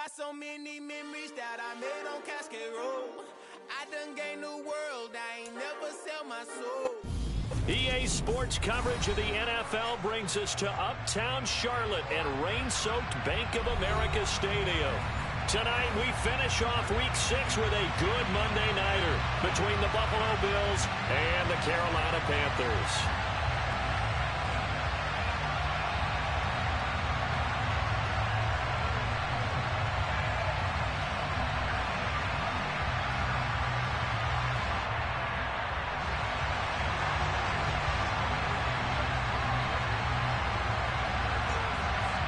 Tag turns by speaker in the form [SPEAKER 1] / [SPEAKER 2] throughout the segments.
[SPEAKER 1] got so many memories that I made on Cascade Road. I done gained the world, I ain't never sell my soul.
[SPEAKER 2] EA Sports coverage of the NFL brings us to uptown Charlotte and rain-soaked Bank of America Stadium. Tonight we finish off Week 6 with a good Monday nighter between the Buffalo Bills and the Carolina Panthers.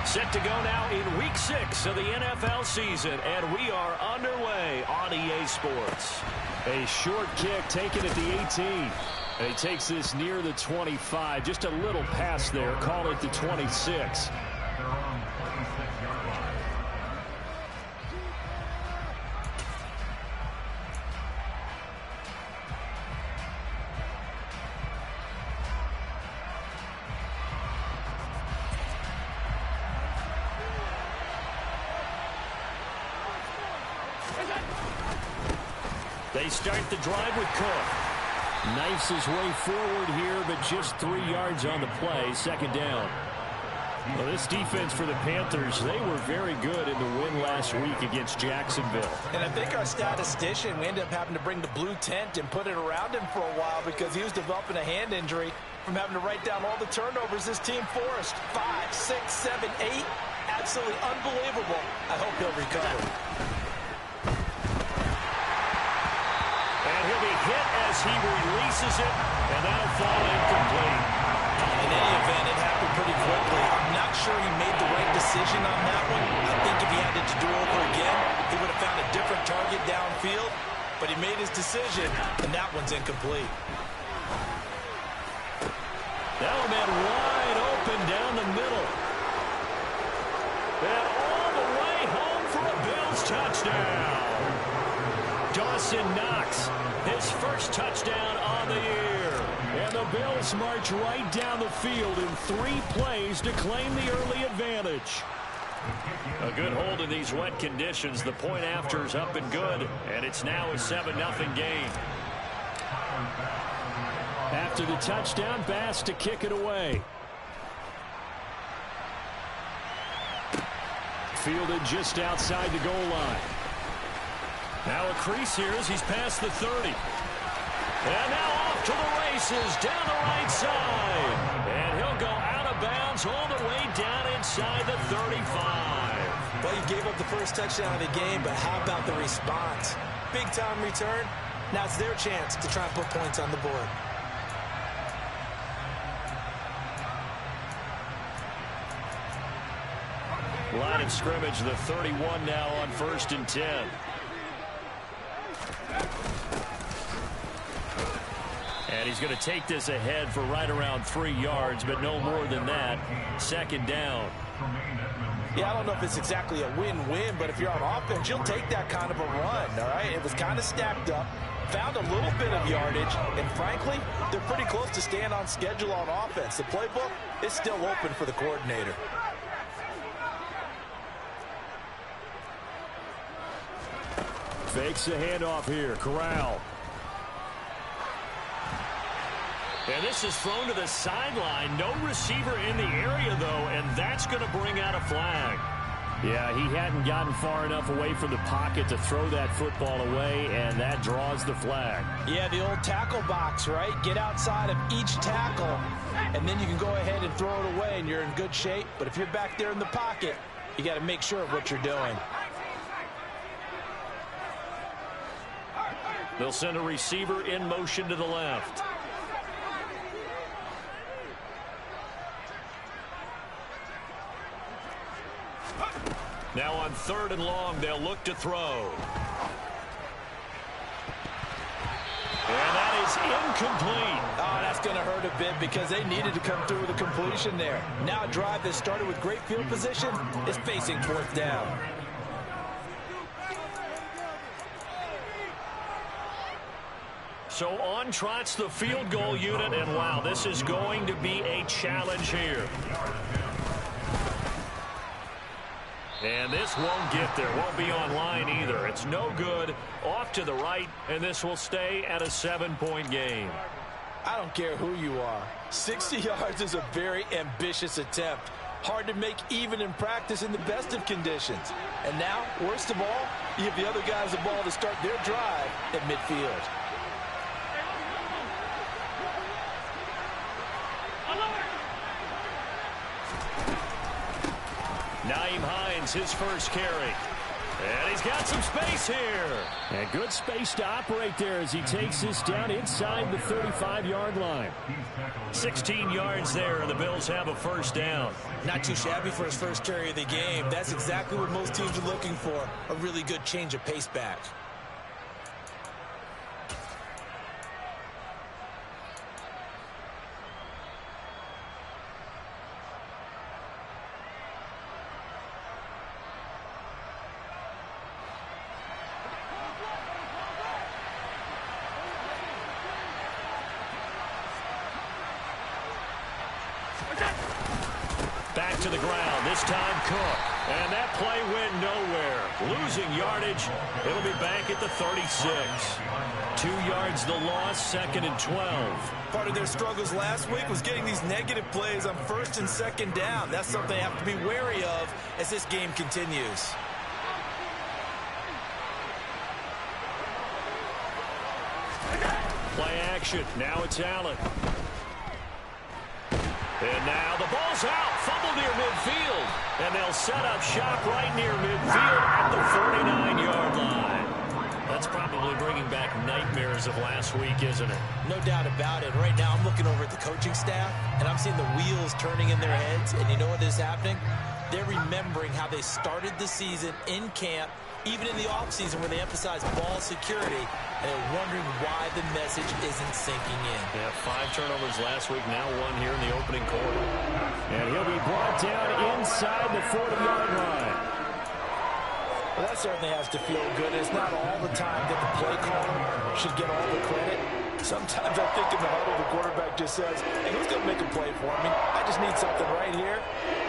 [SPEAKER 2] Set to go now in Week 6 of the NFL season, and we are underway on EA Sports.
[SPEAKER 3] A short kick taken at the 18. And he takes this near the 25, just a little past there, call it the 26.
[SPEAKER 2] They start the drive with Cook.
[SPEAKER 3] Knifes his way forward here, but just 3 yards on the play, second down. Well, this defense for the Panthers, they were very good in the win last week against Jacksonville.
[SPEAKER 4] And I think our statistician, we ended up having to bring the blue tent and put it around him for a while because he was developing a hand injury from having to write down all the turnovers this team forced. 5, 6, 7, 8. Absolutely unbelievable. I hope he'll recover.
[SPEAKER 2] And he'll be hit as he releases it, and that'll fall incomplete.
[SPEAKER 4] In any event, it happened pretty quickly. I'm not sure he made the right decision on that one. I think if he had it to do over again, he would have found a different target downfield. But he made his decision, and that one's incomplete.
[SPEAKER 2] Element wide open down the middle. And all the way home for a Bills touchdown. Dawson Knox, his first touchdown on the year.
[SPEAKER 3] And the Bills march right down the field in 3 plays to claim the early advantage.
[SPEAKER 2] A good hold in these wet conditions. The point after's up and good, and it's now a 7-0 game.
[SPEAKER 3] After the touchdown, Bass to kick it away. Fielded just outside the goal line.
[SPEAKER 2] Now a crease here as he's past the 30. And now off to the races down the right side. And he'll go out of bounds all the way down inside the 35.
[SPEAKER 4] Well, you gave up the first touchdown of the game, but how about the response? Big-time return. Now it's their chance to try and put points on the board.
[SPEAKER 2] Line of scrimmage, the 31 now on 1st and 10. And he's going to take this ahead for right around 3 yards, but no more than that. Second down.
[SPEAKER 4] Yeah, I don't know if it's exactly a win-win, but if you're on offense, you'll take that kind of a run, all right? It was kind of stacked up, found a little bit of yardage, and frankly, they're pretty close to staying on schedule on offense. The playbook is still open for the coordinator.
[SPEAKER 3] Fakes the handoff here. Corral.
[SPEAKER 2] And this is thrown to the sideline. No receiver in the area, though, and that's going to bring out a flag.
[SPEAKER 3] Yeah, he hadn't gotten far enough away from the pocket to throw that football away, and that draws the flag.
[SPEAKER 4] Yeah, the old tackle box, right? Get outside of each tackle, and then you can go ahead and throw it away, and you're in good shape. But if you're back there in the pocket, you got to make sure of what you're doing.
[SPEAKER 2] They'll send a receiver in motion to the left. Now on 3rd and long, they'll look to throw. And that is incomplete.
[SPEAKER 4] Oh, that's going to hurt a bit because they needed to come through with a completion there. Now a drive that started with great field position is facing 4th down.
[SPEAKER 2] So on trots the field goal unit, and wow, this is going to be a challenge here. And this won't get there. Won't be online either. It's no good. Off to the right, and this will stay at a 7-point game.
[SPEAKER 4] I don't care who you are. 60 yards is a very ambitious attempt. Hard to make even in practice in the best of conditions. And now, worst of all, you give the other guys the ball to start their drive at midfield.
[SPEAKER 2] Naeem Hines, his first carry. And he's got some space here.
[SPEAKER 3] And good space to operate there as he takes this down inside the 35-yard line.
[SPEAKER 2] 16 yards there, and the Bills have a first down.
[SPEAKER 4] Not too shabby for his first carry of the game. That's exactly what most teams are looking for, a really good change of pace back.
[SPEAKER 2] Back to the ground, this time Cook. And that play went nowhere. Losing yardage, it'll be back at the 36. 2 yards the loss, 2nd and 12.
[SPEAKER 4] Part of their struggles last week was getting these negative plays on 1st and 2nd down. That's something they have to be wary of as this game continues.
[SPEAKER 2] Play action, now it's Allen. And now the ball's out, fumble near midfield. And they'll set up shop right near midfield at the 49-yard line. That's probably bringing back nightmares of last week, isn't it?
[SPEAKER 4] No doubt about it. Right now I'm looking over at the coaching staff, and I'm seeing the wheels turning in their heads. And you know what is happening? They're remembering how they started the season in camp, even in the offseason where they emphasized ball security, and they're wondering why the message isn't sinking in.
[SPEAKER 2] Yeah, 5 turnovers last week, now 1 here in the opening quarter.
[SPEAKER 3] And he'll be brought down inside the 40-yard line.
[SPEAKER 4] Well, that certainly has to feel good. It's not all the time that the play caller should get all the credit. Sometimes I think in the huddle, the quarterback just says, hey, who's going to make a play for me? I just need something right here.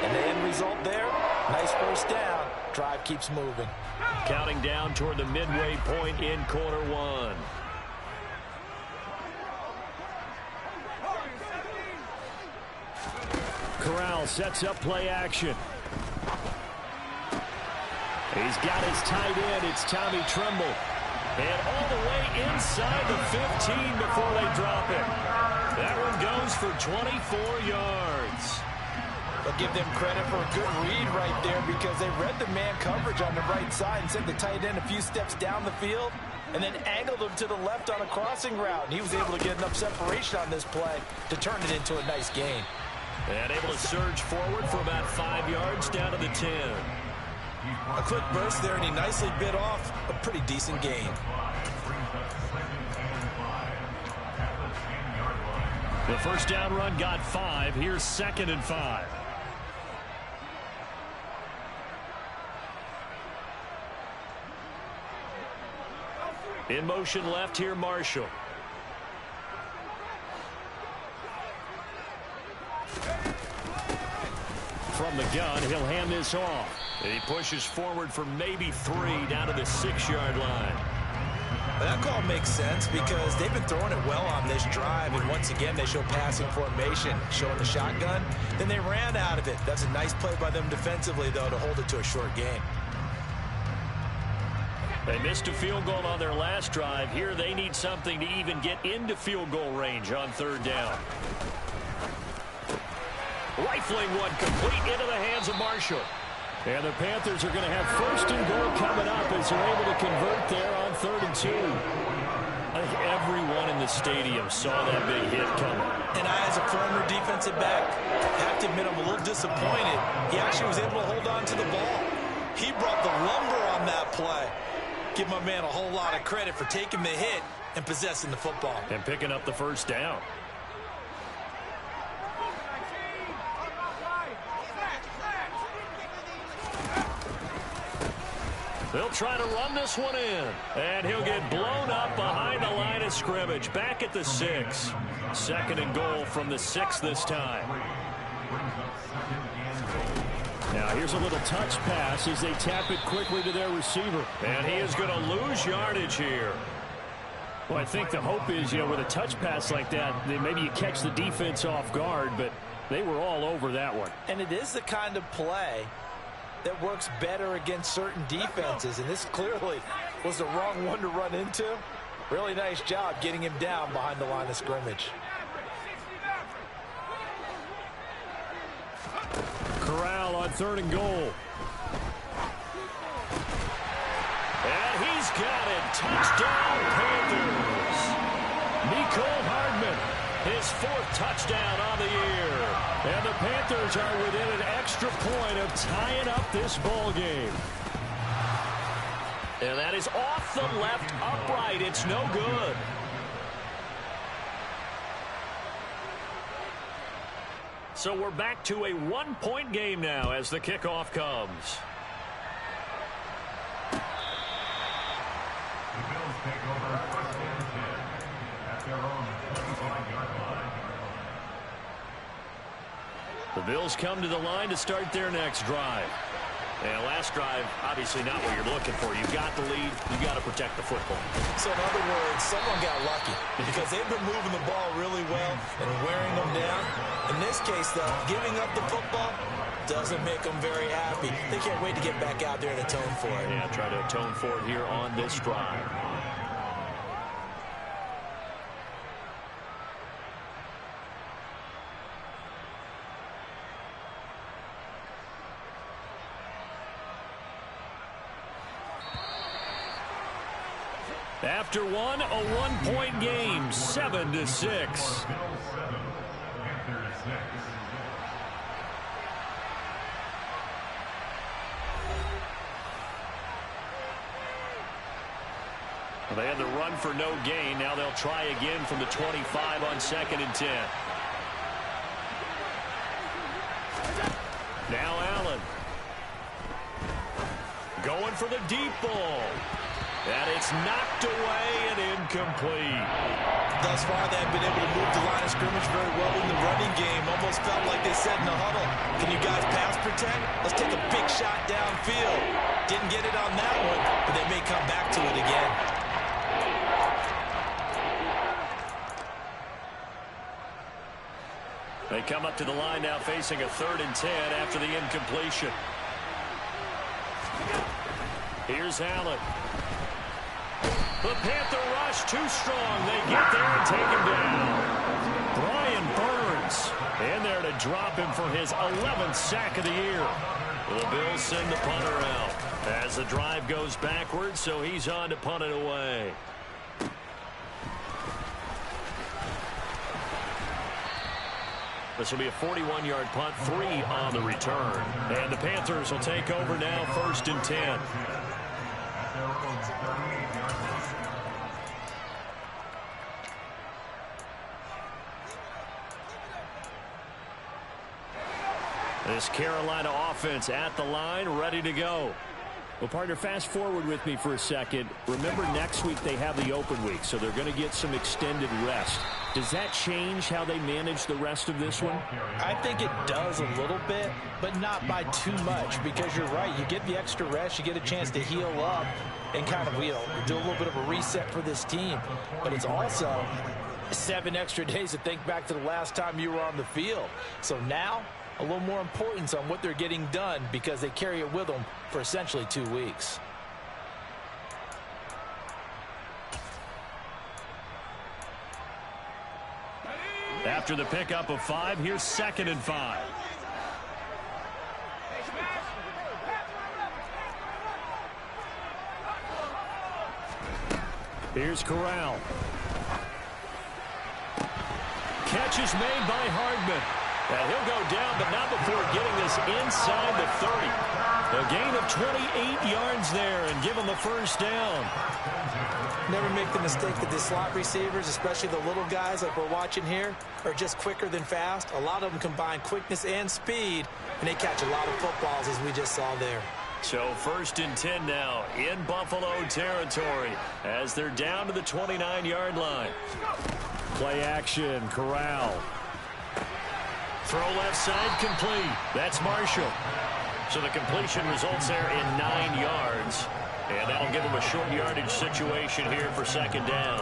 [SPEAKER 4] And the end result there, nice first down. Drive keeps moving.
[SPEAKER 2] Counting down toward the midway point in quarter 1.
[SPEAKER 3] Corral sets up play action. He's got his tight end. It's Tommy Tremble.
[SPEAKER 2] And all the way inside the 15 before they drop it. That one goes for 24 yards.
[SPEAKER 4] They'll give them credit for a good read right there because they read the man coverage on the right side and sent the tight end a few steps down the field and then angled him to the left on a crossing route. And he was able to get enough separation on this play to turn it into a nice gain.
[SPEAKER 2] And able to surge forward for about 5 yards down to the 10.
[SPEAKER 4] A quick burst there, and he nicely bit off a pretty decent gain.
[SPEAKER 2] The first down run got 5. Here's 2nd and 5. In motion left here, Marshall. From the gun, he'll hand this off. And he pushes forward for maybe 3 down to the 6-yard line.
[SPEAKER 4] That call makes sense because they've been throwing it well on this drive, and once again they show passing formation, showing the shotgun. Then they ran out of it. That's a nice play by them defensively, though, to hold it to a short game.
[SPEAKER 2] They missed a field goal on their last drive. Here they need something to even get into field goal range on 3rd down. Rifling one complete into the hands of Marshall.
[SPEAKER 3] And the Panthers are going to have 1st and goal coming up as they're able to convert there on 3rd and 2.
[SPEAKER 2] I think everyone in the stadium saw that big hit coming.
[SPEAKER 4] And I, as a former defensive back, have to admit I'm a little disappointed. He actually was able to hold on to the ball. He brought the lumber on that play. Give my man a whole lot of credit for taking the hit and possessing the football.
[SPEAKER 2] And picking up the first down. They'll try to run this one in. And he'll get blown up behind the line of scrimmage. Back at the 6. 2nd and goal from the 6 this time.
[SPEAKER 3] Now here's a little touch pass as they tap it quickly to their receiver.
[SPEAKER 2] And he is going to lose yardage here.
[SPEAKER 3] Well, I think the hope is, with a touch pass like that, maybe you catch the defense off guard, but they were all over that one.
[SPEAKER 4] And it is the kind of play that works better against certain defenses, and this clearly was the wrong one to run into. Really nice job getting him down behind the line of scrimmage.
[SPEAKER 3] Corral on 3rd and goal.
[SPEAKER 2] And he's got it. Touchdown, Panthers.
[SPEAKER 3] Nicole Hardman,
[SPEAKER 2] his 4th touchdown on the year.
[SPEAKER 3] And the Panthers are within an extra point of tying up this ball game.
[SPEAKER 2] And that is off the left upright. It's no good. So we're back to a 1-point game now as the kickoff comes.
[SPEAKER 5] The Bills take over 1st and 10 at their own 25-yard line.
[SPEAKER 2] The Bills come to the line to start their next drive. And last drive, obviously not what you're looking for. You've got the lead. You've got to protect the football.
[SPEAKER 4] So in other words, someone got lucky because they've been moving the ball really well and wearing them down. In this case, though, giving up the football doesn't make them very happy. They can't wait to get back out there and atone for it.
[SPEAKER 2] Yeah, try to atone for it here on this drive. After one, a 1-point game, 7-6.
[SPEAKER 5] Bills 7, Panthers 6.
[SPEAKER 2] They had the run for no gain. Now they'll try again from the 25 on 2nd and 10. Now Allen. Going for the deep ball. And it's knocked away and incomplete.
[SPEAKER 4] Thus far, they've been able to move the line of scrimmage very well in the running game. Almost felt like they said in the huddle, can you guys pass protect? Let's take a big shot downfield. Didn't get it on that one, but they may come back to it again.
[SPEAKER 2] They come up to the line now facing a 3rd and 10 after the incompletion. Here's Allen. The Panther rush too strong. They get there and take him down. Brian Burns in there to drop him for his 11th sack of the year. The Bills send the punter out as the drive goes backwards, so he's on to punt it away. This will be a 41-yard punt, 3 on the return. And the Panthers will take over now, 1st and 10. This Carolina offense at the line, ready to go.
[SPEAKER 3] Well, partner, fast forward with me for a second. Remember, next week they have the open week, so they're going to get some extended rest. Does that change how they manage the rest of this one?
[SPEAKER 4] I think it does a little bit, but not by too much, because you're right. You get the extra rest, you get a chance to heal up and kind of, do a little bit of a reset for this team. But it's also 7 extra days to think back to the last time you were on the field. So now, a little more importance on what they're getting done because they carry it with them for essentially 2 weeks.
[SPEAKER 2] After the pickup of 5, here's 2nd and 5.
[SPEAKER 3] Here's Corral. Catch is made by Hardman.
[SPEAKER 2] And he'll go down, but not before getting this inside the 30. A gain of 28 yards there and give him the 1st down.
[SPEAKER 4] Never make the mistake that the slot receivers, especially the little guys like we're watching here, are just quicker than fast. A lot of them combine quickness and speed, and they catch a lot of footballs, as we just saw there.
[SPEAKER 2] So 1st and 10 now in Buffalo territory as they're down to the 29-yard line.
[SPEAKER 3] Play action, Corral.
[SPEAKER 2] Throw left side complete. That's Marshall. So the completion results there in 9 yards. And that'll give them a short yardage situation here for second down.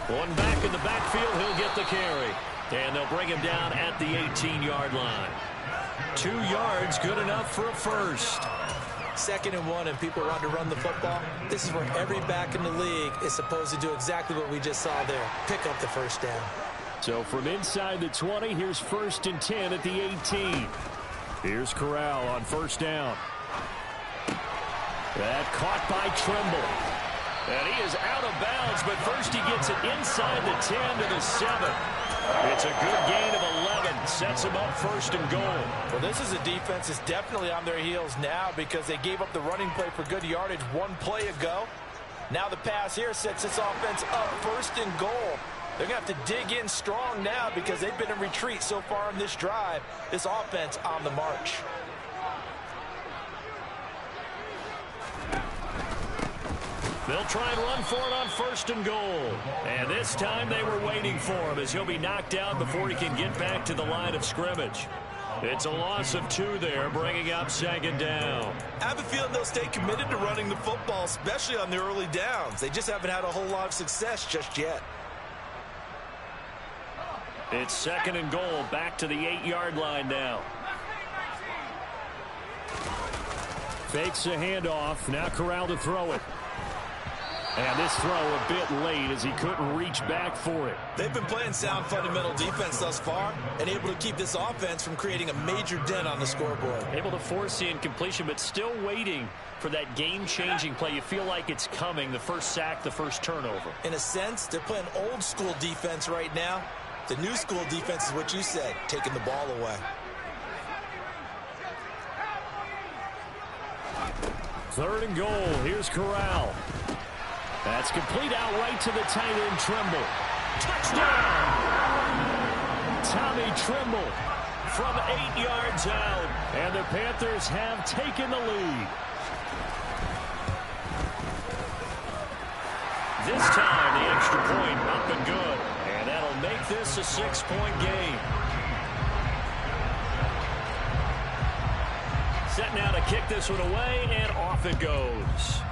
[SPEAKER 2] One back in the backfield, he'll get the carry. And they'll bring him down at the 18-yard line. 2 yards, good enough for a first.
[SPEAKER 4] 2nd and 1, and people want to run the football. This is where every back in the league is supposed to do exactly what we just saw there. Pick up the first down.
[SPEAKER 3] So from inside the 20, here's 1st and 10 at the 18. Here's Corral on first down. That caught by Trimble. And he is out of bounds, but first he gets it inside the 10 to the 7. It's a good gain of 11. Sets him up 1st and goal.
[SPEAKER 4] Well, this is a defense that's definitely on their heels now because they gave up the running play for good yardage 1 play ago. Now the pass here sets this offense up 1st and goal. They're going to have to dig in strong now because they've been in retreat so far in this drive. This offense on the march.
[SPEAKER 2] They'll try and run for it on 1st and goal. And this time they were waiting for him as he'll be knocked down before he can get back to the line of scrimmage. It's a loss of 2 there, bringing up 2nd down.
[SPEAKER 4] I have a feeling they'll stay committed to running the football, especially on the early downs. They just haven't had a whole lot of success just yet.
[SPEAKER 2] It's 2nd and goal, back to the 8-yard line now.
[SPEAKER 3] Fakes a handoff. Now Corral to throw it. And this throw a bit late as he couldn't reach back for it.
[SPEAKER 4] They've been playing sound fundamental defense thus far and able to keep this offense from creating a major dent on the scoreboard.
[SPEAKER 2] Able to force the incompletion, but still waiting for that game-changing play. You feel like it's coming, the first sack, the first turnover.
[SPEAKER 4] In a sense, they're playing old school defense right now. The new school defense is what you said, taking the ball away.
[SPEAKER 3] 3rd and goal. Here's Corral. That's complete out right to the tight end, Trimble. Touchdown! Tommy Trimble from 8 yards out. And the Panthers have taken the lead.
[SPEAKER 2] This time, the extra point up and good. And that'll make this a 6-point game. Set now to kick this one away, and off it goes.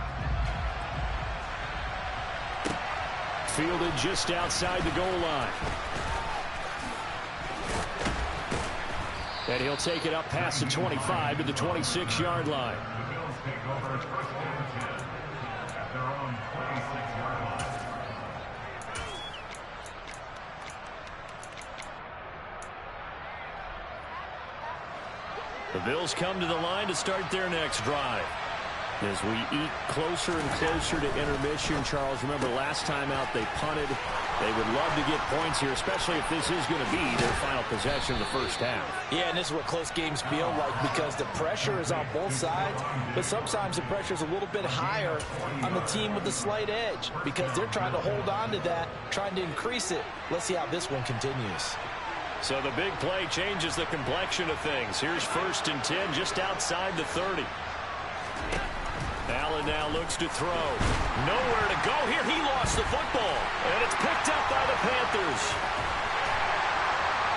[SPEAKER 3] Fielded just outside the goal line. And he'll take it up past the 25 to the 26-yard line.
[SPEAKER 5] The Bills take over 1st and 10 at their own 26-yard line.
[SPEAKER 2] The Bills come to the line to start their next drive.
[SPEAKER 3] As we eat closer and closer to intermission, Charles, remember last time out they punted. They would love to get points here, especially if this is going to be their final possession of the first half.
[SPEAKER 4] Yeah, and this is what close games feel like because the pressure is on both sides, but sometimes the pressure is a little bit higher on the team with the slight edge because they're trying to hold on to that, trying to increase it. Let's see how this one continues.
[SPEAKER 2] So the big play changes the complexion of things. Here's 1st and 10 just outside the 30. Allen now looks to throw. Nowhere to go here. He lost the football. And it's picked up by the Panthers.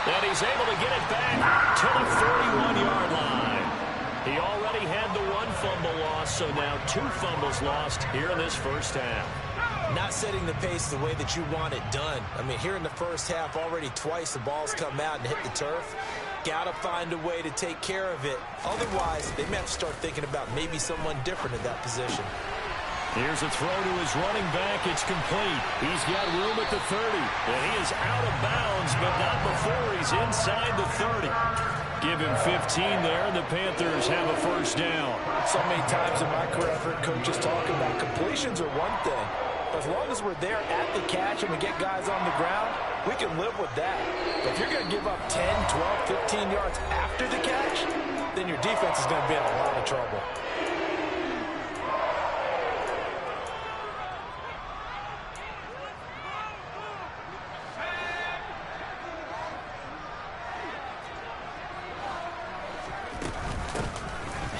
[SPEAKER 2] And he's able to get it back to the 41-yard line. He already had the 1 fumble loss, so now 2 fumbles lost here in this first half.
[SPEAKER 4] Not setting the pace the way that you want it done. I mean, here in the first half, already twice the ball's come out and hit the turf. Got to find a way to take care of it. Otherwise, they may have to start thinking about maybe someone different at that position.
[SPEAKER 2] Here's a throw to his running back. It's complete. He's got room at the 30. And he is out of bounds, but not before he's inside the 30. Give him 15 there, and the Panthers have a first down.
[SPEAKER 4] So many times in my career, I've heard coaches talk about completions are one thing. As long as we're there at the catch and we get guys on the ground, we can live with that. But if you're going to give up 10, 12, 15 yards after the catch, then your defense is going to be in a lot of trouble.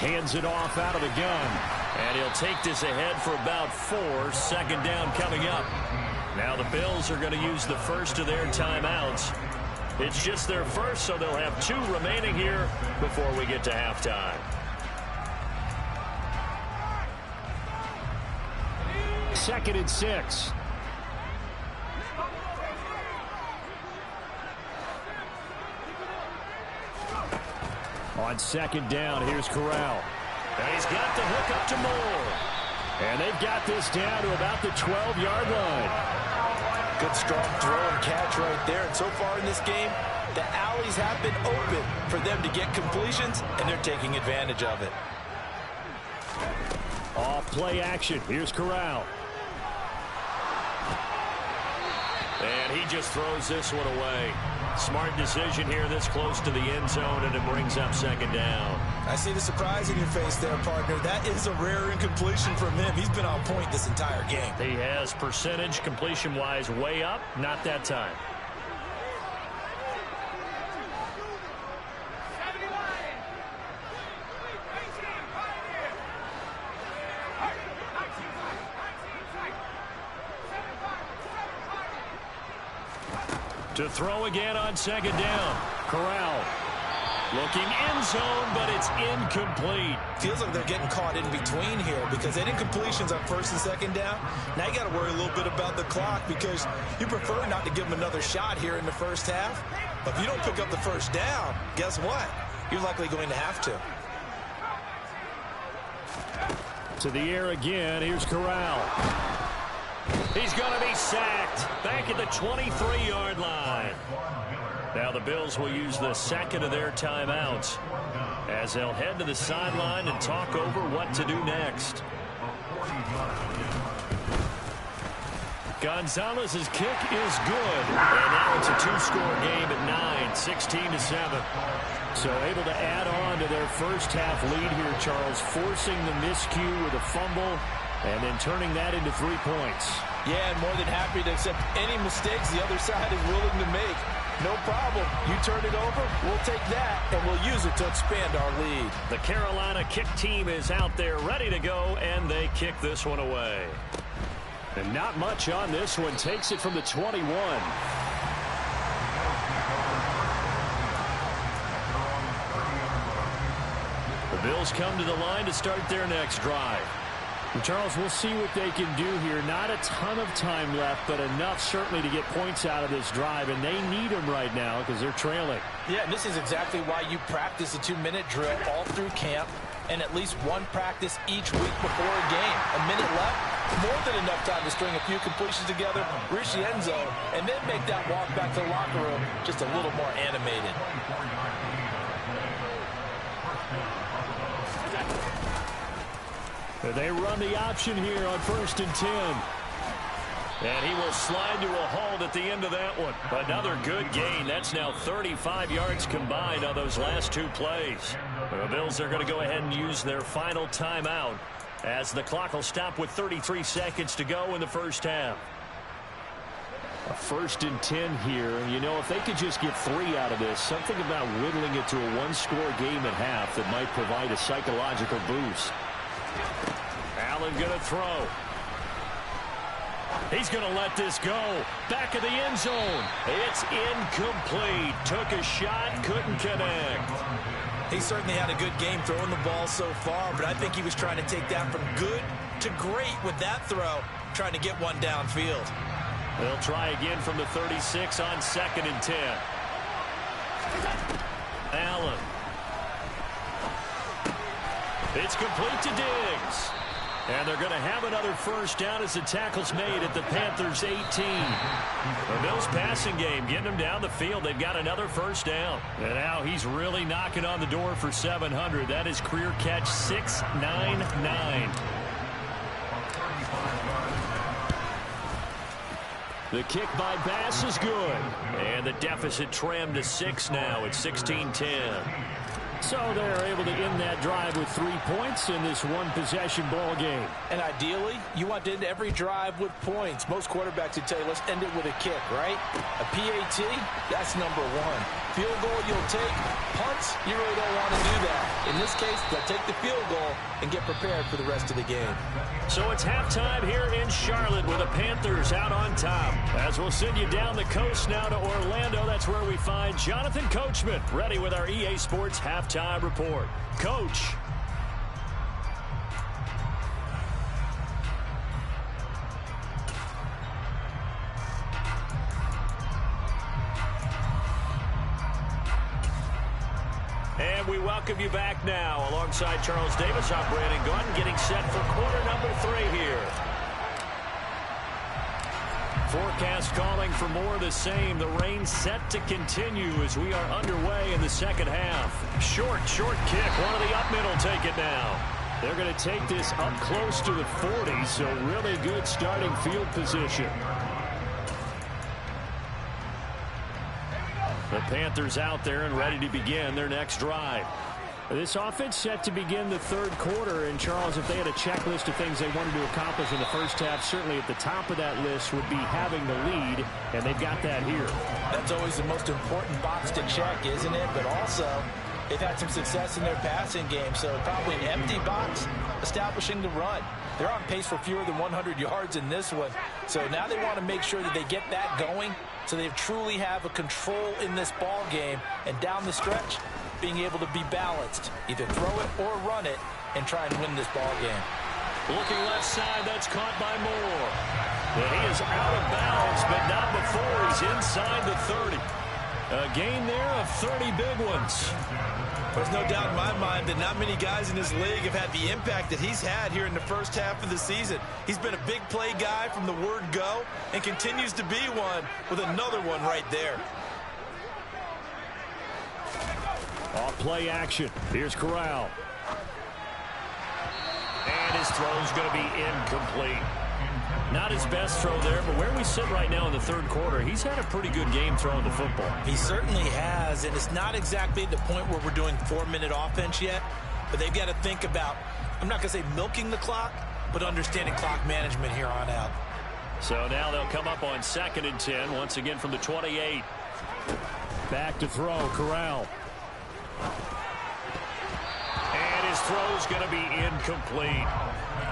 [SPEAKER 3] hands it off out of the gun.
[SPEAKER 2] And he'll take this ahead for about 4. 2nd down coming up. Now the Bills are going to use the first of their timeouts. It's just their first, so they'll have 2 remaining here before we get to halftime.
[SPEAKER 3] Second and 6. On 2nd down, here's Corral.
[SPEAKER 2] And he's got the hook up to Moore.
[SPEAKER 3] And they've got this down to about the 12-yard line.
[SPEAKER 4] Good strong throw and catch right there. And so far in this game, the alleys have been open for them to get completions, and they're taking advantage of it.
[SPEAKER 3] Off play action. Here's Corral.
[SPEAKER 2] And he just throws this one away. Smart decision here this close to the end zone, and it brings up 2nd down.
[SPEAKER 4] I see the surprise in your face there, partner. That is a rare incompletion from him. He's been on point this entire game.
[SPEAKER 2] He has percentage completion-wise way up. Not that time. To throw again on 2nd down.
[SPEAKER 3] Corral.
[SPEAKER 2] Looking end zone, but it's incomplete.
[SPEAKER 4] Feels like they're getting caught in between here because they did incompletions on 1st and 2nd down. Now you got to worry a little bit about the clock because you prefer not to give them another shot here in the first half. But if you don't pick up the 1st down, guess what? You're likely going to have to.
[SPEAKER 3] To the air again. Here's Corral.
[SPEAKER 2] He's going to be sacked back at the 23-yard line. Now the Bills will use the 2nd of their timeouts as they'll head to the sideline and talk over what to do next. Gonzalez's kick is good. And now it's a 2-score game at 9, 16-7.
[SPEAKER 3] So able to add on to their first half lead here, Charles, forcing the miscue with a fumble and then turning that into 3 points.
[SPEAKER 4] Yeah, and more than happy to accept any mistakes the other side is willing to make. No problem. You turn it over, we'll take that, and we'll use it to expand our lead.
[SPEAKER 2] The Carolina kick team is out there ready to go, and they kick this one away.
[SPEAKER 3] And not much on this one. Takes it from the 21.
[SPEAKER 2] The Bills come to the line to start their next drive.
[SPEAKER 3] Charles, we'll see what they can do here. Not a ton of time left, but enough certainly to get points out of this drive, and they need them right now because they're trailing.
[SPEAKER 4] Yeah, and this is exactly why you practice a 2-minute drill all through camp and at least one practice each week before a game. A minute left, more than enough time to string a few completions together, reach the end zone, and then make that walk back to the locker room just a little more animated.
[SPEAKER 3] They run the option here on 1st and 10.
[SPEAKER 2] And he will slide to a halt at the end of that one. Another good gain. That's now 35 yards combined on those last 2 plays. The Bills are going to go ahead and use their final timeout as the clock will stop with 33 seconds to go in the first half.
[SPEAKER 3] A 1st and 10 here. You know, if they could just get 3 out of this, something about whittling it to a 1-score game at half that might provide a psychological boost.
[SPEAKER 2] Allen going to throw. He's going to let this go. Back of the end zone. It's incomplete. Took a shot, couldn't connect.
[SPEAKER 4] He certainly had a good game throwing the ball so far, but I think he was trying to take that from good to great with that throw, trying to get one downfield.
[SPEAKER 2] They'll try again from the 36 on 2nd and 10. Allen. It's complete to Diggs. And they're going to have another first down as the tackle's made at the Panthers' 18. The Bills passing game getting them down the field. They've got another first down. And now he's really knocking on the door for 700. That is career catch 699.
[SPEAKER 3] The kick by Bass is good.
[SPEAKER 2] And the deficit trimmed to 6 now at 16-10.
[SPEAKER 3] So they're able to end that drive with 3 points in this one-possession ball game.
[SPEAKER 4] And ideally, you want to end every drive with points. Most quarterbacks would tell you, let's end it with a kick, right? A PAT, that's number 1. Field goal you'll take. Punts, you really don't want to do that. In this case, they'll take the field goal and get prepared for the rest of the game.
[SPEAKER 2] So it's halftime here in Charlotte with the Panthers out on top. As we'll send you down the coast now to Orlando, that's where we find Jonathan Coachman ready with our EA Sports halftime report. Coach. And we welcome you back now. Alongside Charles Davis, I'm Brandon Gaudin, getting set for quarter number 3 here. Forecast calling for more of the same. The rain set to continue as we are underway in the second half. Short kick. One of the up middle take it now. They're going to take this up close to the 40, so really good starting field position. The Panthers out there and ready to begin their next drive. This offense set to begin the third quarter. And, Charles, if they had a checklist of things they wanted to accomplish in the first half, certainly at the top of that list would be having the lead, and they've got that here.
[SPEAKER 4] That's always the most important box to check, isn't it? But also, they've had some success in their passing game, so probably an empty box establishing the run. They're on pace for fewer than 100 yards in this one. So now they want to make sure that they get that going so they truly have a control in this ball game. And down the stretch, being able to be balanced. Either throw it or run it and try and win this ball game.
[SPEAKER 2] Looking left side, that's caught by Moore. And he is out of bounds, but not before he's inside the 30. A gain there of 30 big ones.
[SPEAKER 6] There's no doubt in my mind that not many guys in this league have had the impact that he's had here in the first half of the season. He's been a big play guy from the word go and continues to be one with another one right there.
[SPEAKER 2] Off play action. Here's Corral. And his throw's going to be incomplete. Not his best throw there, but where we sit right now in the third quarter, he's had a pretty good game throwing the football.
[SPEAKER 6] He certainly has, and it's not exactly the point where we're doing 4-minute offense yet, but they've got to think about, I'm not going to say milking the clock, but understanding clock management here on out.
[SPEAKER 2] So now they'll come up on 2nd and 10, once again from the 28. Back to throw, Corral. And his throw's going to be incomplete.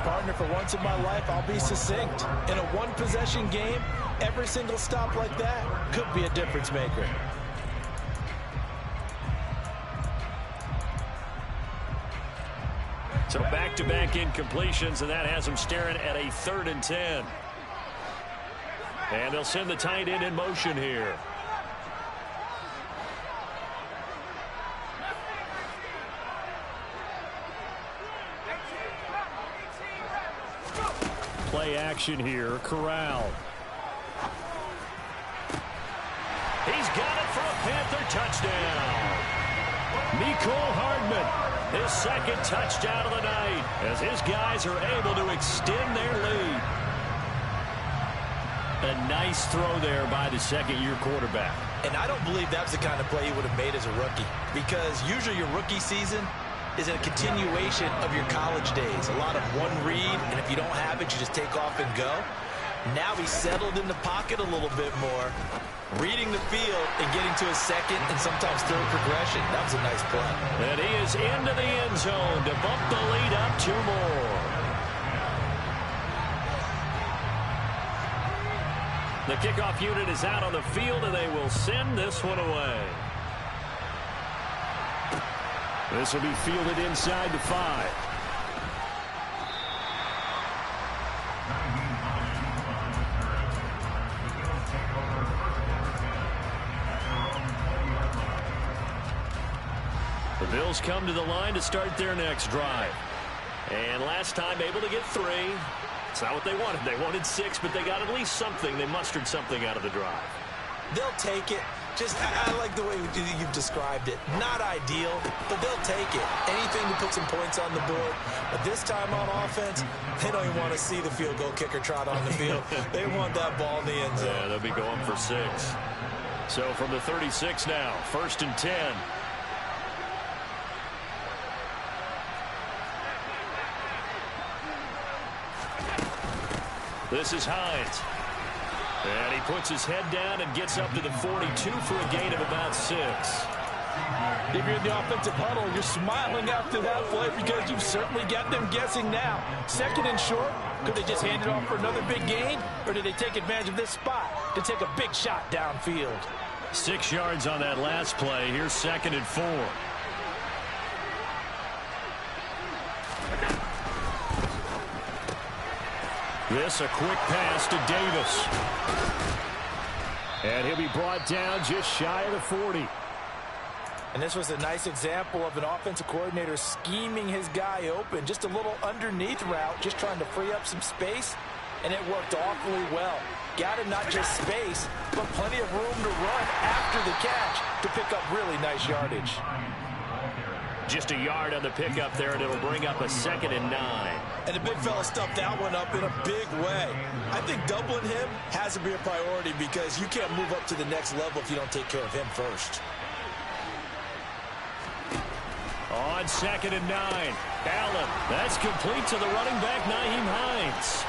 [SPEAKER 4] Partner, for once in my life, I'll be succinct. In a one-possession game, every single stop like that could be a difference maker.
[SPEAKER 2] So back-to-back incompletions, and that has them staring at a 3rd and 10. And they'll send the tight end in motion here. Play action here. Corral. He's got it for a Panther touchdown. Mecole Hardman, his 2nd touchdown of the night, as his guys are able to extend their lead. A nice throw there by the 2nd-year quarterback.
[SPEAKER 6] And I don't believe that's the kind of play he would have made as a rookie, because usually your rookie season is a continuation of your college days. A lot of one read, and if you don't have it, you just take off and go. Now he's settled in the pocket a little bit more, reading the field and getting to his 2nd and sometimes 3rd progression. That was a nice play.
[SPEAKER 2] And he is into the end zone to bump the lead up 2 more. The kickoff unit is out on the field, and they will send this one away. This will be fielded inside the 5. The Bills come to the line to start their next drive. And last time able to get 3. It's not what they wanted. They wanted 6, but they got at least something. They mustered something out of the drive.
[SPEAKER 6] They'll take it. I like the way you've described it. Not ideal, but they'll take it. Anything to put some points on the board. But this time on offense, they don't even want to see the field goal kicker trot on the field. They want that ball in the end zone.
[SPEAKER 2] Yeah, they'll be going for 6. So from the 36 now, 1st and 10. This is Hines. And he puts his head down and gets up to the 42 for a gain of about 6.
[SPEAKER 4] If you're in the offensive huddle, you're smiling after that play because you've certainly got them guessing now. Second and short, could they just hand it off for another big gain? Or did they take advantage of this spot to take a big shot downfield?
[SPEAKER 2] 6 yards on that last play. Here's 2nd and 4. This a quick pass to Davis. And he'll be brought down just shy of the 40.
[SPEAKER 4] And this was a nice example of an offensive coordinator scheming his guy open. Just a little underneath route, just trying to free up some space. And it worked awfully well. Got him not just space, but plenty of room to run after the catch to pick up really nice yardage.
[SPEAKER 2] Just a yard on the pickup there, and it'll bring up a 2nd and 9.
[SPEAKER 6] And the big fella stuffed that one up in a big way. I think doubling him has to be a priority because you can't move up to the next level if you don't take care of him first.
[SPEAKER 2] On 2nd and 9, Allen. That's complete to the running back, Nyheim Hines.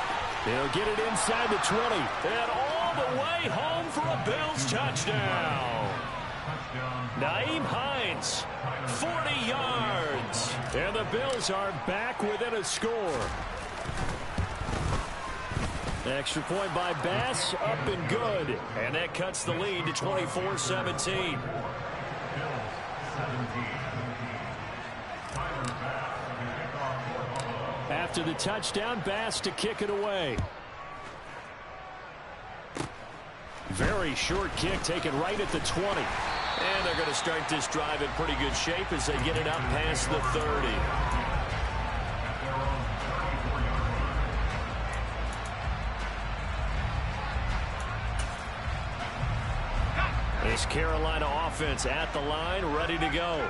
[SPEAKER 2] He'll get it inside the 20. And all the way home for a Bills touchdown. Nyheim Hines, 40 yards. And the Bills are back within a score. Extra point by Bass, up and good. And that cuts the lead to 24-17. After the touchdown, Bass to kick it away. Very short kick taken right at the 20. And they're going to start this drive in pretty good shape as they get it up past the 30. This Carolina offense at the line, ready to go.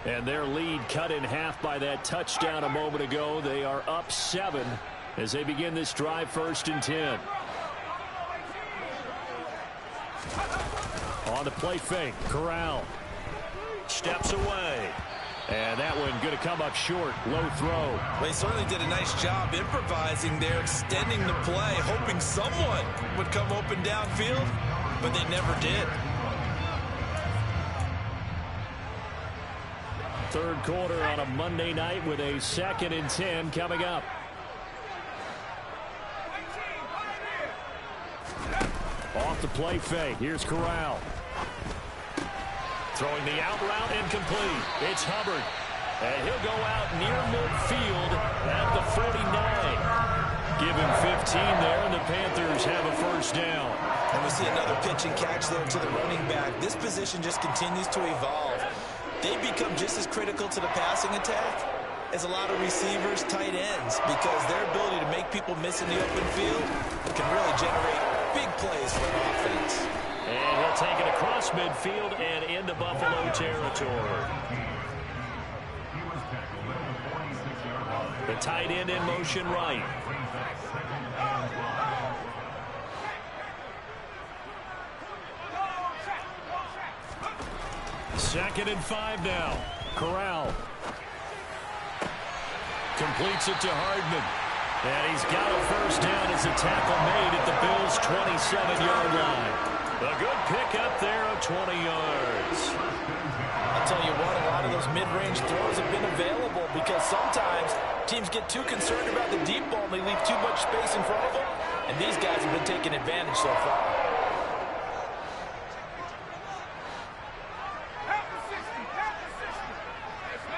[SPEAKER 2] And their lead cut in half by that touchdown a moment ago. They are up 7 as they begin this drive, 1st and 10. On the play fake, Corral steps away. And that one going to come up short, low throw.
[SPEAKER 6] Well, he certainly did a nice job improvising there, extending the play, hoping someone would come open downfield, but they never did.
[SPEAKER 2] 3rd quarter on a Monday night with a 2nd and 10 coming up. Off the play fake. Here's Corral. Throwing the out route incomplete. It's Hubbard. And he'll go out near midfield at the 49. Give him 15 there, and the Panthers have a 1st down.
[SPEAKER 6] And we see another pitch and catch there to the running back. This position just continues to evolve. They become just as critical to the passing attack as a lot of receivers, tight ends, because their ability to make people miss in the open field can really generate big plays for an offense.
[SPEAKER 2] And he'll take it across midfield and into Buffalo territory. The tight end in motion right. Second and 5 now. Corral completes it to Hardman. And he's got a 1st down as a tackle made at the Bills' 27-yard line. A good pickup there of 20 yards.
[SPEAKER 4] I'll tell you what, a lot of those mid-range throws have been available because sometimes teams get too concerned about the deep ball and they leave too much space in front of them. And these guys have been taking advantage so far.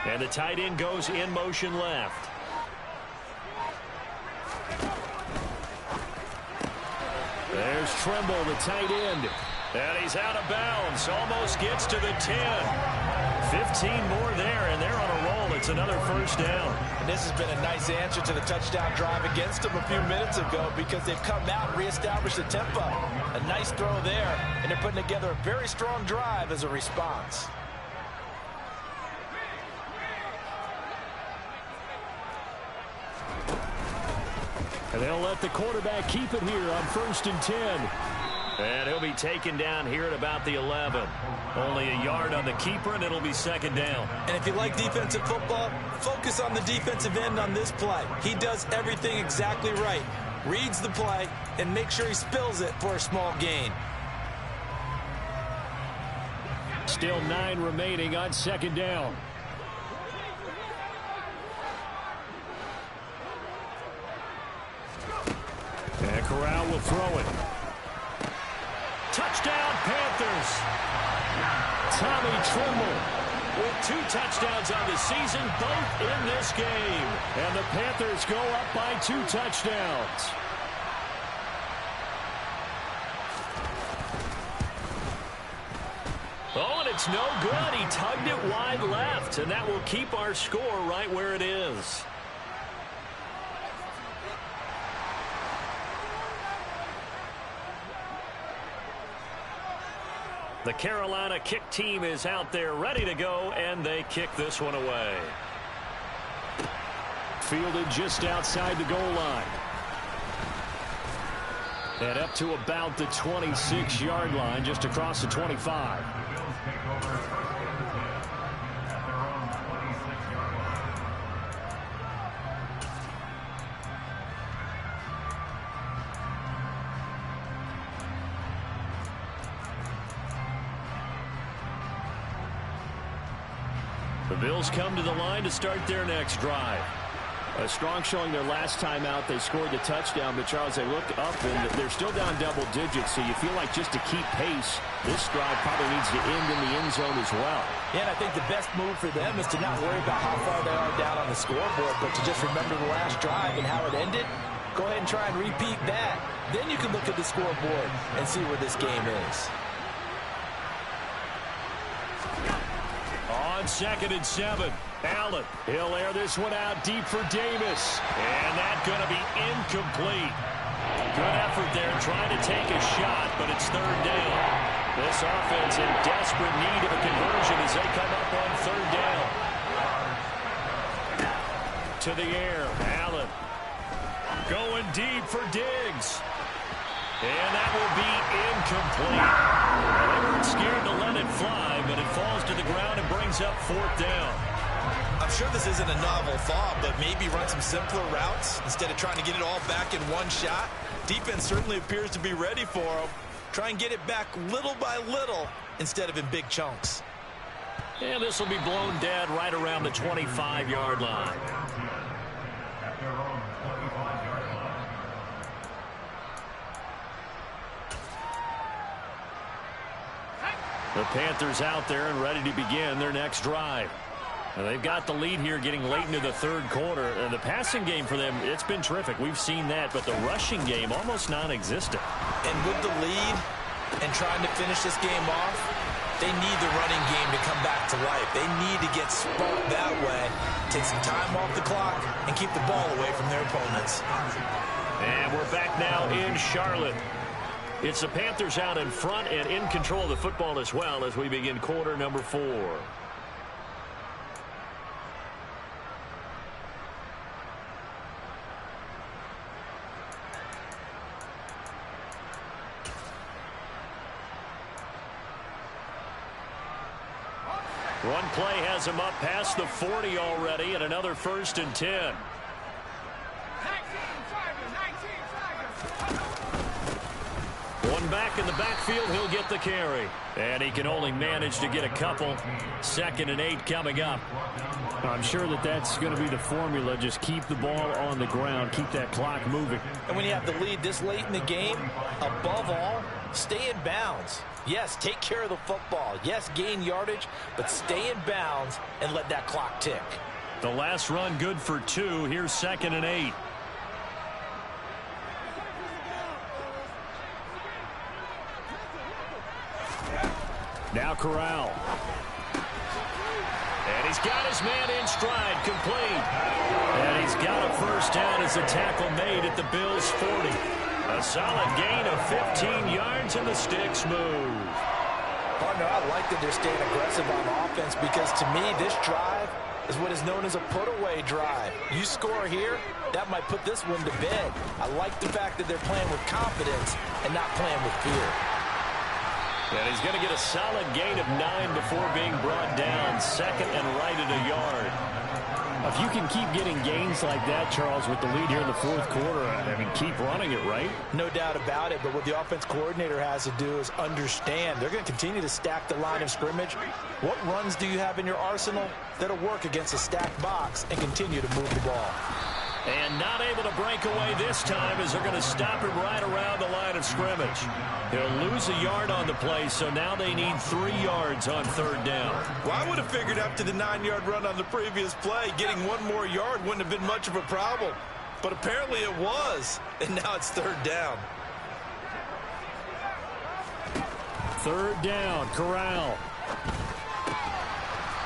[SPEAKER 2] And the tight end goes in motion left. There's Trimble, the tight end. And he's out of bounds. Almost gets to the 10. 15 more there, and they're on a roll. It's another 1st down.
[SPEAKER 4] And this has been a nice answer to the touchdown drive against them a few minutes ago because they've come out and reestablished the tempo. A nice throw there, and they're putting together a very strong drive as a response.
[SPEAKER 2] And they'll let the quarterback keep it here on 1st and 10. And he'll be taken down here at about the 11. Only a yard on the keeper, and it'll be 2nd down.
[SPEAKER 6] And if you like defensive football, focus on the defensive end on this play. He does everything exactly right. Reads the play and makes sure he spills it for a small gain.
[SPEAKER 3] Still 9 remaining on second down. And Corral will throw it. Touchdown, Panthers. Tommy Tremble with 2 touchdowns on the season, both in this game. And the Panthers go up by 2 touchdowns. Oh, and it's no good. He tugged it wide left, and that will keep our score right where it is. The Carolina kick team is out there ready to go, and they kick this one away. Fielded just outside the goal line. And up to about the 26-yard line, just across the 25. The Bills come to the line to start their next drive. A strong showing their last time out. They scored the touchdown, but Charles, they look up and they're still down double digits, so you feel like just to keep pace, this drive probably needs to end in the end zone as well.
[SPEAKER 4] Yeah, and I think the best move for them is to not worry about how far they are down on the scoreboard, but to just remember the last drive and how it ended. Go ahead and try and repeat that. Then you can look at the scoreboard and see where this game is.
[SPEAKER 3] On 2nd and 7, Allen. He'll air this one out deep for Davis. And that's going to be incomplete. Good effort there trying to take a shot, but it's 3rd down. This offense in desperate need of a conversion as they come up on 3rd down. To the air, Allen. Going deep for Diggs. And that will be incomplete. They weren't scared to let it fly, but it falls to the ground and brings up 4th down.
[SPEAKER 6] I'm sure this isn't a novel thought, but maybe run some simpler routes instead of trying to get it all back in one shot. Defense certainly appears to be ready for them. Try and get it back little by little instead of in big chunks.
[SPEAKER 3] And this will be blown dead right around the 25-yard line. The Panthers out there and ready to begin their next drive. And they've got the lead here getting late into the 3rd quarter. And the passing game for them, it's been terrific. We've seen that, but the rushing game almost non-existent.
[SPEAKER 6] And with the lead and trying to finish this game off, they need the running game to come back to life. They need to get sparked that way, take some time off the clock, and keep the ball away from their opponents.
[SPEAKER 3] And we're back now in Charlotte. It's the Panthers out in front and in control of the football as well as we begin quarter number 4. One play has him up past the 40 already, and another 1st and 10. One back in the backfield, he'll get the carry. And he can only manage to get a couple. 2nd and 8 coming up. I'm sure that that's going to be the formula. Just keep the ball on the ground. Keep that clock moving.
[SPEAKER 4] And when you have the lead this late in the game, above all, stay in bounds. Yes, take care of the football. Yes, gain yardage, but stay in bounds and let that clock tick.
[SPEAKER 3] The last run good for 2. Here's 2nd and 8. Now Corral. And he's got his man in stride, complete. And he's got a 1st down as the tackle made at the Bills' 40. A solid gain of 15 yards and the sticks move.
[SPEAKER 4] Partner, I like that they're staying aggressive on offense because to me this drive is what is known as a put-away drive. You score here, that might put this one to bed. I like the fact that they're playing with confidence and not playing with fear.
[SPEAKER 3] And he's going to get a solid gain of 9 before being brought down. 2nd and right at a yard. If you can keep getting gains like that, Charles, with the lead here in the fourth quarter, I mean, keep running it, right?
[SPEAKER 4] No doubt about it, but what the offense coordinator has to do is understand they're going to continue to stack the line of scrimmage. What runs do you have in your arsenal that'll work against a stacked box and continue to move the ball?
[SPEAKER 2] And not able to break away this time as they're going to stop him right around the line of scrimmage. He'll lose a yard on the play, so now they need 3 yards on third down.
[SPEAKER 6] Well, I would have figured after the 9-yard run on the previous play, getting 1 more yard wouldn't have been much of a problem. But apparently it was, and now it's third down.
[SPEAKER 3] Third down, Corral.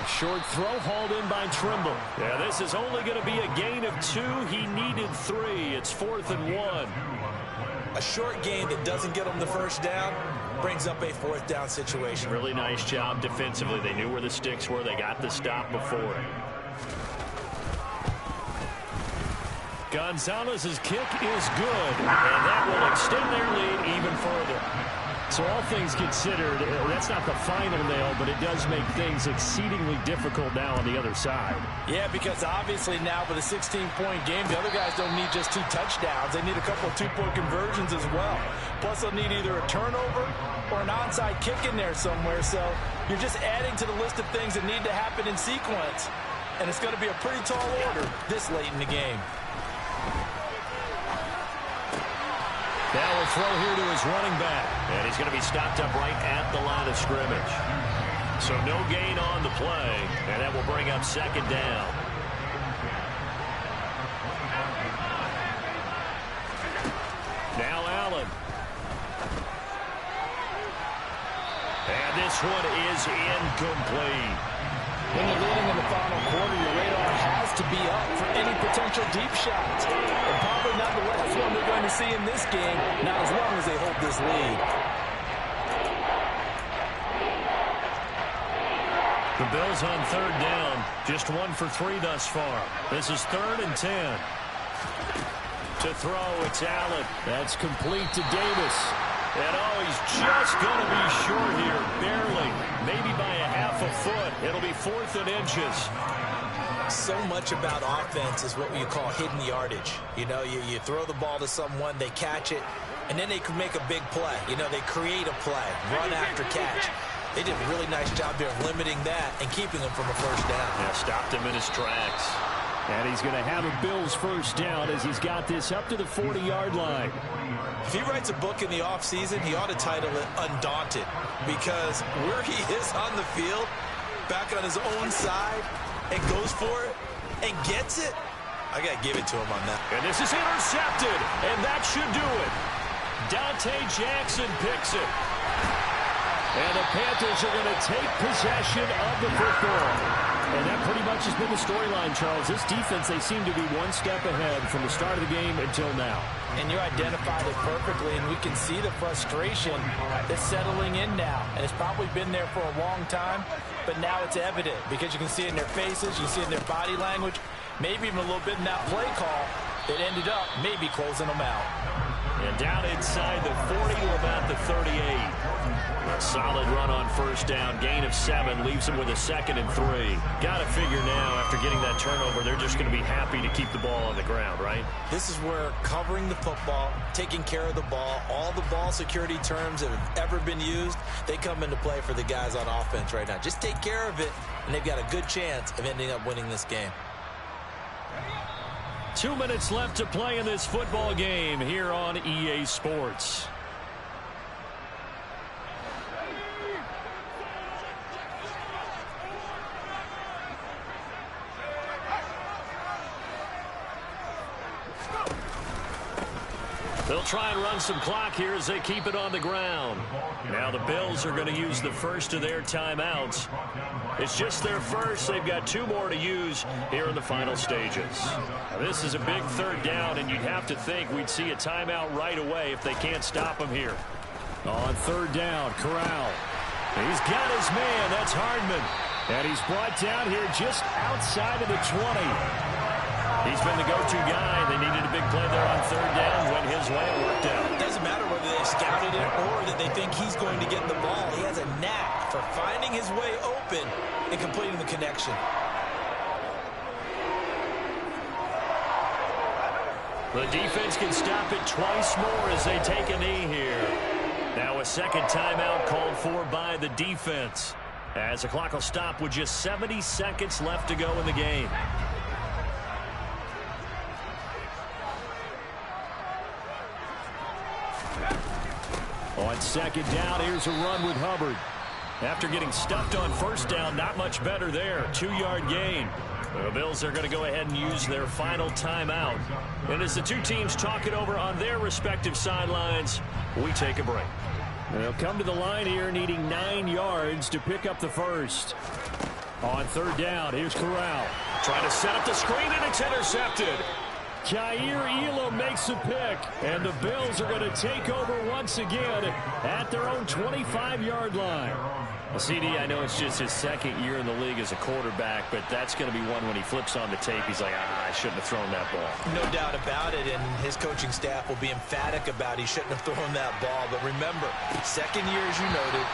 [SPEAKER 3] Short throw hauled in by Trimble.
[SPEAKER 2] Yeah, this is only going to be a gain of 2. He needed 3. It's 4th and 1.
[SPEAKER 6] A short gain that doesn't get them the first down brings up a 4th down situation.
[SPEAKER 2] Really nice job defensively. They knew where the sticks were. They got the stop before it. Gonzalez's kick is good, and that will extend their lead even further.
[SPEAKER 3] So all things considered, that's not the final nail, but it does make things exceedingly difficult now on the other side.
[SPEAKER 4] Yeah, because obviously now with a 16-point game, the other guys don't need just 2 touchdowns. They need a couple of 2-point conversions as well. Plus, they'll need either a turnover or an onside kick in there somewhere. So you're just adding to the list of things that need to happen in sequence. And it's going to be a pretty tall order this late in the game.
[SPEAKER 2] Now a throw here to his running back. And he's going to be stopped up right at the line of scrimmage. So no gain on the play. And that will bring up second down. Now Allen. And this one is incomplete.
[SPEAKER 4] When you're leading in the final quarter, your radar has to be up for any potential deep shots. And probably not the last one they're going to see in this game, not as long as they hold this lead.
[SPEAKER 2] The Bills on third down, just 1 for 3 thus far. This is 3rd and 10. To throw, it's Allen.
[SPEAKER 3] That's complete to Davis.
[SPEAKER 2] And oh, he's just going to be short here, barely. Maybe by a half a foot. It'll be 4th and inches.
[SPEAKER 6] So much about offense is what you call hidden yardage. You know, you throw the ball to someone, they catch it, and then they can make a big play. You know, they create a play, run after catch. They did a really nice job there of limiting that and keeping him from a first down.
[SPEAKER 2] Yeah, stopped him in his tracks.
[SPEAKER 3] And he's going to have a Bills first down as he's got this up to the 40-yard line.
[SPEAKER 6] If he writes a book in the offseason, he ought to title it Undaunted, because where he is on the field, back on his own side, and goes for it and gets it, I got to give it to him on that.
[SPEAKER 2] And this is intercepted, and that should do it. Dante Jackson picks it. And the Panthers are going to take possession of the football. And that pretty much has been the storyline, Charles. This defense, they seem to be one step ahead from the start of the game until now.
[SPEAKER 4] And you identified it perfectly, and we can see the frustration that's settling in now. And it's probably been there for a long time, but now it's evident because you can see it in their faces, you can see it in their body language, maybe even a little bit in that play call that ended up maybe closing them out.
[SPEAKER 2] And down inside the 40 to about the 38. A solid run on first down. Gain of 7 leaves them with a 2nd and 3. Got to figure now, after getting that turnover, they're just going to be happy to keep the ball on the ground, right?
[SPEAKER 6] This is where covering the football, taking care of the ball, all the ball security terms that have ever been used, they come into play for the guys on offense right now. Just take care of it, and they've got a good chance of ending up winning this game.
[SPEAKER 2] 2 minutes left to play in this football game here on EA Sports. They'll try and run some clock here as they keep it on the ground. Now the Bills are going to use the first of their timeouts. It's just their first. They've got 2 more to use here in the final stages. Now this is a big third down, and you'd have to think we'd see a timeout right away if they can't stop them here.
[SPEAKER 3] On third down, Corral.
[SPEAKER 2] He's got his man. That's Hardman.
[SPEAKER 3] And he's brought down here just outside of the 20.
[SPEAKER 2] He's been the go-to guy. They needed a big play there on third down. Went his way. It worked out.
[SPEAKER 6] It doesn't matter whether they scouted it or that they think he's going to get the ball. He has a knack for finding his way open and completing the connection.
[SPEAKER 2] The defense can stop it twice more as they take a knee here. Now a second timeout called for by the defense, as the clock will stop with just 70 seconds left to go in the game. On second down, here's a run with Hubbard. After getting stuffed on first down, not much better there. 2-yard gain. The Bills are going to go ahead and use their final timeout. And as the two teams talk it over on their respective sidelines, we take a break. They'll come to the line here needing 9 yards to pick up the first. On third down, here's Corral. Trying to set up the screen, and it's intercepted. Jair Elam makes a pick, and the Bills are going to take over once again at their own 25-yard line. Well, CD, I know it's just his second year in the league as a quarterback, but that's going to be one when he flips on the tape, he's like, I shouldn't have thrown that ball.
[SPEAKER 6] No doubt about it, and his coaching staff will be emphatic about he shouldn't have thrown that ball. But remember, second year, as you noted,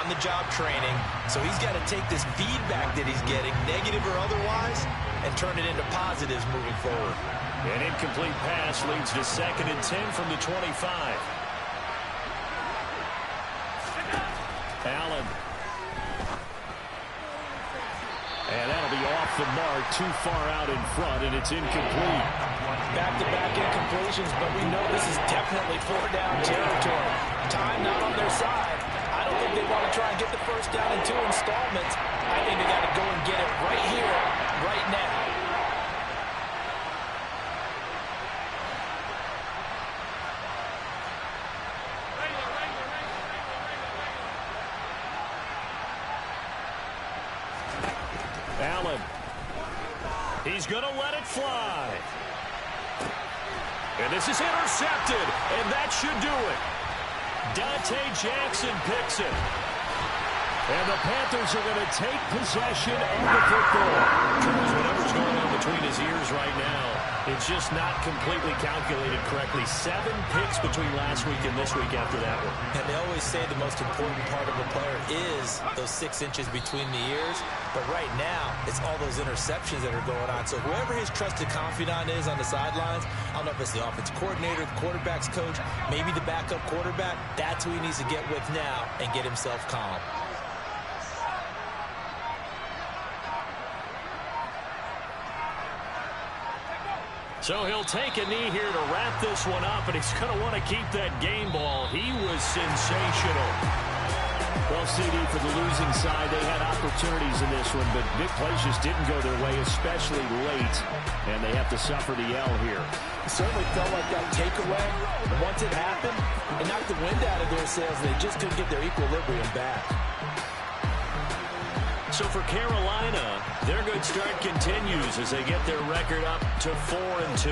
[SPEAKER 6] on-the-job training, so he's got to take this feedback that he's getting, negative or otherwise, and turn it into positives moving forward.
[SPEAKER 2] An incomplete pass leads to 2nd and 10 from the 25. Allen. And that'll be off the mark, too far out in front, and it's incomplete.
[SPEAKER 4] Back-to-back incompletions, but we know this is definitely 4-down territory. Time not on their side. I don't think they want to try and get the first down in 2 installments. I think they got to go and get it right here, right now.
[SPEAKER 2] Allen. He's going to let it fly. And this is intercepted, and that should do it. Dante Jackson picks it. And the Panthers are going to take possession of the football. Whatever's going on between his ears right now, it's just not completely calculated correctly. 7 picks between last week and this week after that one.
[SPEAKER 6] And they always say the most important part of a player is those 6 inches between the ears. But right now, it's all those interceptions that are going on. So whoever his trusted confidant is on the sidelines, I don't know if it's the offensive coordinator, the quarterback's coach, maybe the backup quarterback, that's who he needs to get with now and get himself calm.
[SPEAKER 2] So he'll take a knee here to wrap this one up, and he's going to want to keep that game ball. He was sensational. Well, CD, for the losing side, they had opportunities in this one, but big plays just didn't go their way, especially late, and they have to suffer the L here.
[SPEAKER 4] It certainly felt like that takeaway, once it happened, it knocked the wind out of their sails, and they just couldn't get their equilibrium back.
[SPEAKER 2] So for Carolina, their good start continues as they get their record up to 4-2.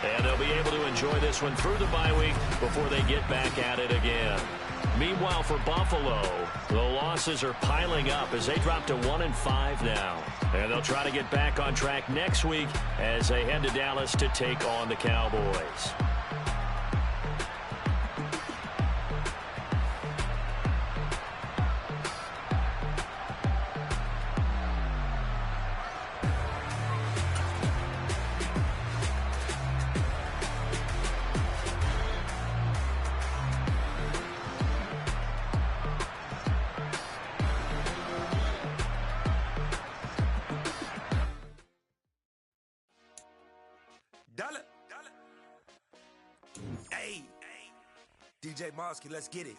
[SPEAKER 2] And they'll be able to enjoy this one through the bye week before they get back at it again. Meanwhile, for Buffalo, the losses are piling up as they drop to 1-5 now. And they'll try to get back on track next week as they head to Dallas to take on the Cowboys.
[SPEAKER 7] Hey, DJ Mosky, let's get it.